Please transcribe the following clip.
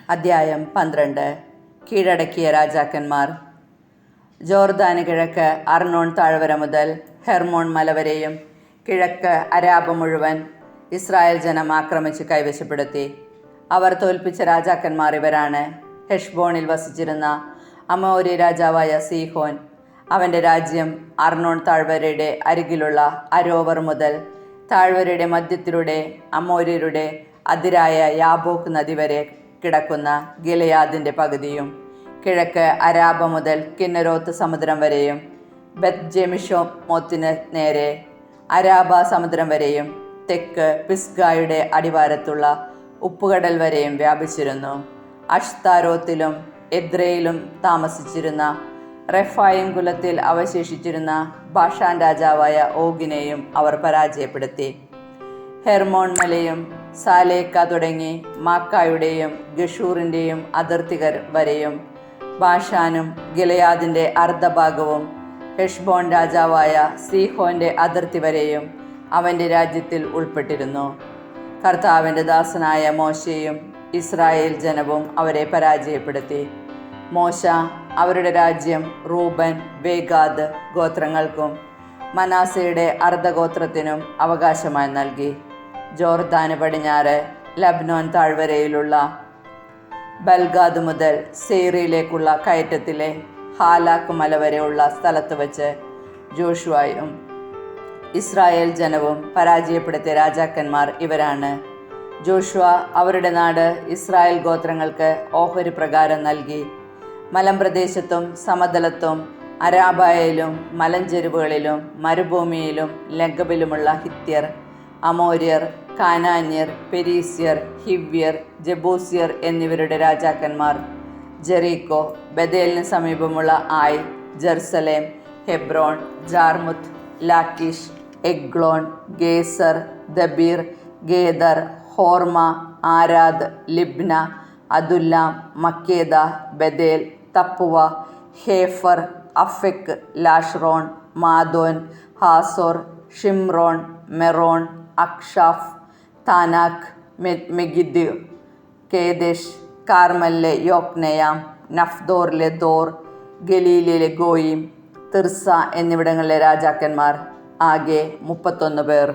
അദ്ധ്യായം 12. കീഴടക്കിയ രാജാക്കന്മാർ. ജോർദാന് കിഴക്ക് അർണോൺ താഴ്വര മുതൽ ഹെർമോൺ മല വരെയും കിഴക്ക് അരാബ മുഴുവൻ ഇസ്രായേൽ ജനം ആക്രമിച്ച് കൈവശപ്പെടുത്തി. അവർ തോൽപ്പിച്ച രാജാക്കന്മാർ ഇവരാണ്: ഹെഷ്ബോണിൽ വസിച്ചിരുന്ന അമോരി രാജാവായ സീഹോൻ. അവൻ്റെ രാജ്യം അർണോൺ താഴ്വരയുടെ അരികിലുള്ള അരോവർ മുതൽ താഴ്വരയുടെ മധ്യത്തിലൂടെ അമോര്യരുടെ അതിരായ യാബോക്ക് നദി വരെ കിടക്കുന്ന ഗിലെയാദിൻ്റെ പകുതിയും, കിഴക്ക് അരാബ മുതൽ കിന്നരോത്ത് സമുദ്രം വരെയും ബെത്ത് ജെമിഷോമോത്തിന് നേരെ അരാബ സമുദ്രം വരെയും തെക്ക് പിസ്ഗായുടെ അടിവാരത്തുള്ള ഉപ്പുകടൽ വരെയും വ്യാപിച്ചിരുന്നു. അഷ്താരോത്തിലും എദ്രയിലും താമസിച്ചിരുന്ന റെഫായിം കുലത്തിൽ അവശേഷിച്ചിരുന്ന ബാഷാൻ രാജാവായ ഓഗിനെയും അവർ പരാജയപ്പെടുത്തി. ഹെർമോൺ മലയും സാലേക്ക തുടങ്ങി മാക്കായുടെയും ഗഷൂറിൻ്റെയും അതിർത്തികർ വരെയും ബാഷാനും ഗിലെയാദിൻ്റെ അർദ്ധഭാഗവും ഹെഷ്ബോൺ രാജാവായ സീഹോൻ്റെ അതിർത്തി വരെയും അവൻ്റെ രാജ്യത്തിൽ ഉൾപ്പെട്ടിരുന്നു. കർത്താവിൻ്റെ ദാസനായ മോശയും ഇസ്രായേൽ ജനവും അവരെ പരാജയപ്പെടുത്തി. മോശ അവരുടെ രാജ്യം റൂബൻ, ഗാദ് ഗോത്രങ്ങൾക്കും മനാസയുടെ അർദ്ധഗോത്രത്തിനും അവകാശമായി നൽകി. ജോർദാന് പടിഞ്ഞാറ് ലബ്നോൻ താഴ്വരയിലുള്ള ബൽഗാദ് മുതൽ സെയ്റിയിലേക്കുള്ള കയറ്റത്തിലെ ഹാലാക്ക് മല വരെയുള്ള സ്ഥലത്ത് വച്ച് ജോഷുവയും ഇസ്രായേൽ ജനവും പരാജയപ്പെടുത്തിയ രാജാക്കന്മാർ ഇവരാണ്. ജോഷുവ അവരുടെ നാട് ഇസ്രായേൽ ഗോത്രങ്ങൾക്ക് ഓഹരി പ്രകാരം നൽകി. മലമ്പ്രദേശത്തും സമതലത്തും അരാബായയിലും മലഞ്ചെരുവുകളിലും മരുഭൂമിയിലും ലഗബിലുമുള്ള ഹിത്യർ, അമോര്യർ, കാനാന്യർ, പെരീസ്യർ, ഹിവ്യർ, ജബൂസ്യർ എന്നിവരുടെ രാജാക്കന്മാർ ജെറീക്കോ, ബഥേലിന് സമീപമുള്ള Ai, Jerusalem, Hebron, Jarmuth, Lachish, Eglon, Gezer, Debir, Geder, Hormah, Arad, Libnah, Adullam, Makkedah, Bethel, Tappuah, Hepher, Aphek, Lasharon, Madon, Hazor, Shimron, Meron, Achshaph, Taanach, Megiddo, Kedesh, കാർമലിലെ യോക്നെയാം, നഫ്ദോറിലെ ദോർ, ഗലീലിലെ ഗോയിം, തിർസ എന്നിവിടങ്ങളിലെ രാജാക്കന്മാർ ആകെ 31 പേർ.